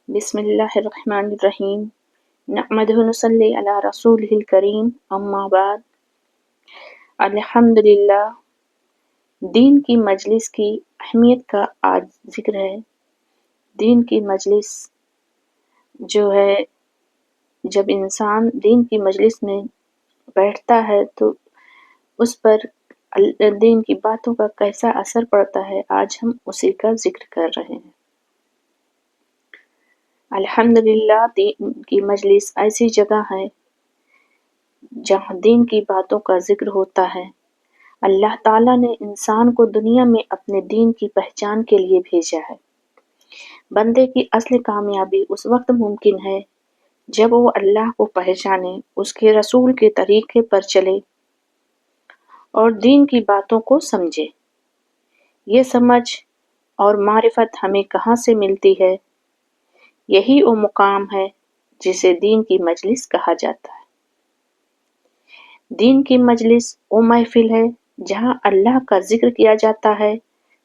بسم اللہ الرحمن الرحیم نحمدہ ونصلی علی رسولہ الکریم اما بعد الحمدللہ۔ دین کی مجلس کی اہمیت کا آج ذکر ہے۔ دین کی مجلس جو ہے، جب انسان دین کی مجلس میں بیٹھتا ہے تو اس پر دین کی باتوں کا کیسا اثر پڑتا ہے، آج ہم اسی کا ذکر کر رہے ہیں۔ الحمدللہ، دین کی مجلس ایسی جگہ ہے جہاں دین کی باتوں کا ذکر ہوتا ہے۔ اللہ تعالیٰ نے انسان کو دنیا میں اپنے دین کی پہچان کے لیے بھیجا ہے۔ بندے کی اصل کامیابی اس وقت ممکن ہے جب وہ اللہ کو پہچانے، اس کے رسول کے طریقے پر چلے اور دین کی باتوں کو سمجھے۔ یہ سمجھ اور معرفت ہمیں کہاں سے ملتی ہے؟ یہی وہ مقام ہے جسے دین کی مجلس کہا جاتا ہے۔ دین کی مجلس وہ محفل ہے جہاں اللہ کا ذکر کیا جاتا ہے،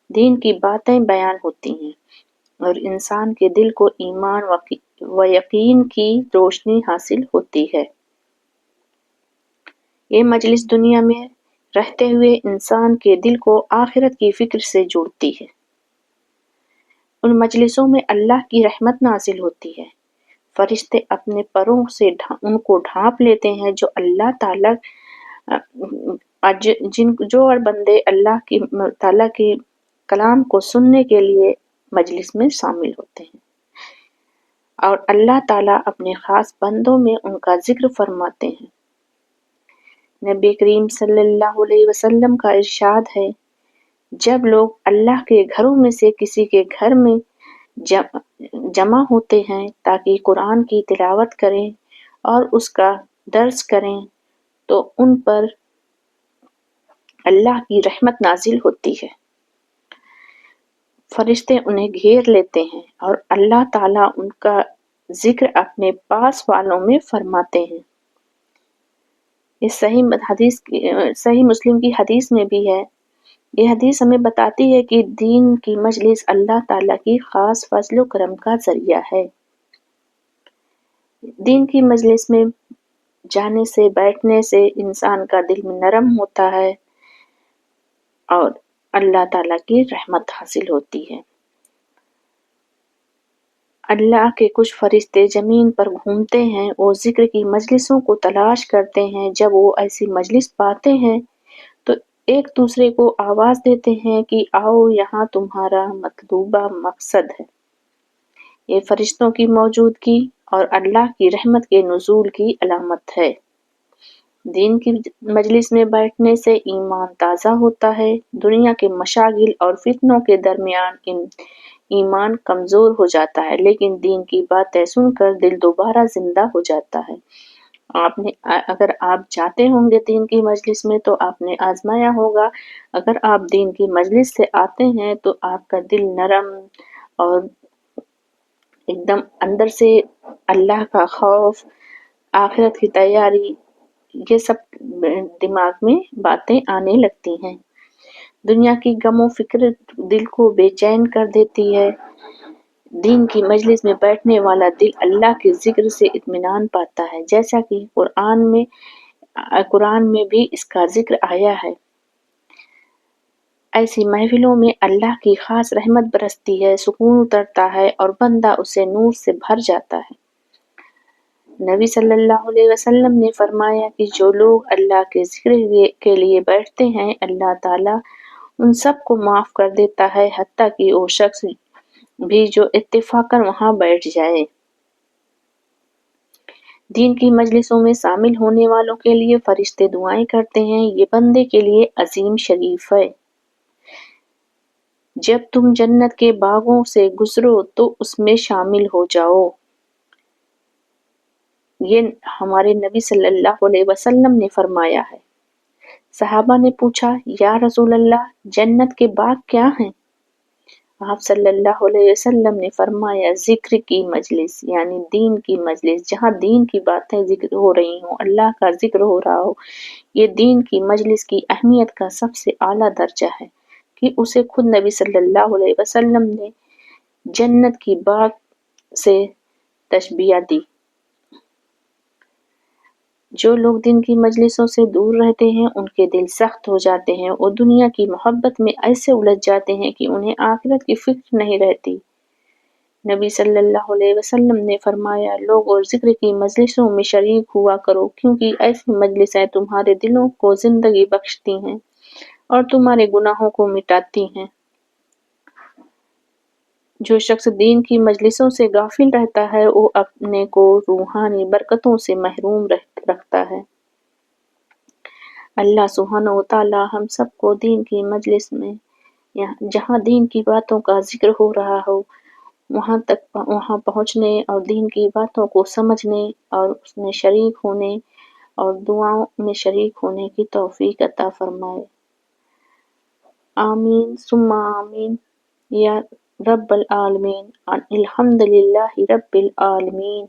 دین کی باتیں بیان ہوتی ہیں اور انسان کے دل کو ایمان و یقین کی روشنی حاصل ہوتی ہے۔ یہ مجلس دنیا میں رہتے ہوئے انسان کے دل کو آخرت کی فکر سے جوڑتی ہے۔ ان مجلسوں میں اللہ کی رحمت نازل ہوتی ہے۔ فرشتے اپنے پروں سے ان کو ڈھانپ لیتے ہیں۔ جو اللہ تعالیٰ جو بندے اللہ تعالیٰ کی کلام کو سننے کے لیے مجلس میں شامل ہوتے ہیں، اور اللہ تعالیٰ اپنے خاص بندوں میں ان کا ذکر فرماتے ہیں۔ نبی کریم صلی اللہ علیہ وسلم کا ارشاد ہے، جب لوگ اللہ کے گھروں میں سے کسی کے گھر میں جمع ہوتے ہیں تاکہ قرآن کی تلاوت کریں اور اس کا درس کریں تو ان پر اللہ کی رحمت نازل ہوتی ہے۔ فرشتے انہیں گھیر لیتے ہیں اور اللہ تعالیٰ ان کا ذکر اپنے پاس والوں میں فرماتے ہیں۔ اس صحیح مسلم کی حدیث میں بھی ہے۔ یہ حدیث ہمیں بتاتی ہے کہ دین کی مجلس اللہ تعالیٰ کی خاص فضل و کرم کا ذریعہ ہے۔ دین کی مجلس میں جانے سے، بیٹھنے سے انسان کا دل نرم ہوتا ہے اور اللہ تعالیٰ کی رحمت حاصل ہوتی ہے۔ اللہ کے کچھ فرشتے زمین پر گھومتے ہیں، وہ ذکر کی مجلسوں کو تلاش کرتے ہیں۔ جب وہ ایسی مجلس پاتے ہیں تو ایک دوسرے کو آواز دیتے ہیں کہ آؤ، یہاں تمہارا مطلوبہ مقصد ہے۔ یہ فرشتوں کی موجودگی اور اللہ کی رحمت کے نزول کی علامت ہے۔ دین کی مجلس میں بیٹھنے سے ایمان تازہ ہوتا ہے۔ دنیا کے مشاغل اور فتنوں کے درمیان ایمان کمزور ہو جاتا ہے، لیکن دین کی باتیں سن کر دل دوبارہ زندہ ہو جاتا ہے۔ اگر آپ جاتے ہوں گے دین کی مجلس میں تو آپ نے آزمایا ہوگا، اگر آپ دین کی مجلس سے آتے ہیں تو آپ کا دل نرم اور ایک دم اندر سے اللہ کا خوف، آخرت کی تیاری، یہ سب دماغ میں باتیں آنے لگتی ہیں۔ دنیا کی غم و فکر دل کو بے چین کر دیتی ہے۔ دین کی مجلس میں بیٹھنے والا دل اللہ کے ذکر سے اطمینان پاتا ہے، جیسا کہ قرآن میں بھی اس کا ذکر آیا ہے۔ ایسی محفلوں میں اللہ کی خاص رحمت برستی ہے، سکون اترتا ہے اور بندہ اسے نور سے بھر جاتا ہے۔ نبی صلی اللہ علیہ وسلم نے فرمایا کہ جو لوگ اللہ کے ذکر کے لیے بیٹھتے ہیں، اللہ تعالیٰ ان سب کو معاف کر دیتا ہے، حتیٰ کہ وہ شخص بھی جو اتفاقاً وہاں بیٹھ جائے۔ دین کی مجلسوں میں شامل ہونے والوں کے لیے فرشتے دعائیں کرتے ہیں، یہ بندے کے لیے عظیم شریف ہے۔ جب تم جنت کے باغوں سے گزرو تو اس میں شامل ہو جاؤ۔ یہ ہمارے نبی صلی اللہ علیہ وسلم نے فرمایا ہے۔ صحابہ نے پوچھا، یا رسول اللہ، جنت کے باغ کیا ہیں؟ آپ صلی اللہ علیہ وسلم نے فرمایا، ذکر کی مجلس، یعنی دین کی مجلس، جہاں دین کی باتیں ذکر ہو رہی ہوں، اللہ کا ذکر ہو رہا ہو۔ یہ دین کی مجلس کی اہمیت کا سب سے اعلیٰ درجہ ہے کہ اسے خود نبی صلی اللہ علیہ وسلم نے جنت کی باغ سے تشبیہ دی۔ جو لوگ دین کی مجلسوں سے دور رہتے ہیں ان کے دل سخت ہو جاتے ہیں اور دنیا کی محبت میں ایسے الجھ جاتے ہیں کہ انہیں آخرت کی فکر نہیں رہتی۔ نبی صلی اللہ علیہ وسلم نے فرمایا، لوگ اور ذکر کی مجلسوں میں شریک ہوا کرو کیونکہ ایسی مجلسیں تمہارے دلوں کو زندگی بخشتی ہیں اور تمہارے گناہوں کو مٹاتی ہیں۔ جو شخص دین کی مجلسوں سے غافل رہتا ہے وہ اپنے کو روحانی برکتوں سے محروم رکھتا ہے۔ اللہ سبحانہ وتعالی ہم سب کو دین کی مجلس میں جہاں دین کی باتوں کا ذکر ہو رہا ہو وہاں پہنچنے اور دین کی باتوں کو سمجھنے اور اس میں شریک ہونے اور دعاؤں میں شریک ہونے کی توفیق عطا فرمائے۔ آمین ثم آمین یا رب العالمین۔ الحمد للہ رب العالمین۔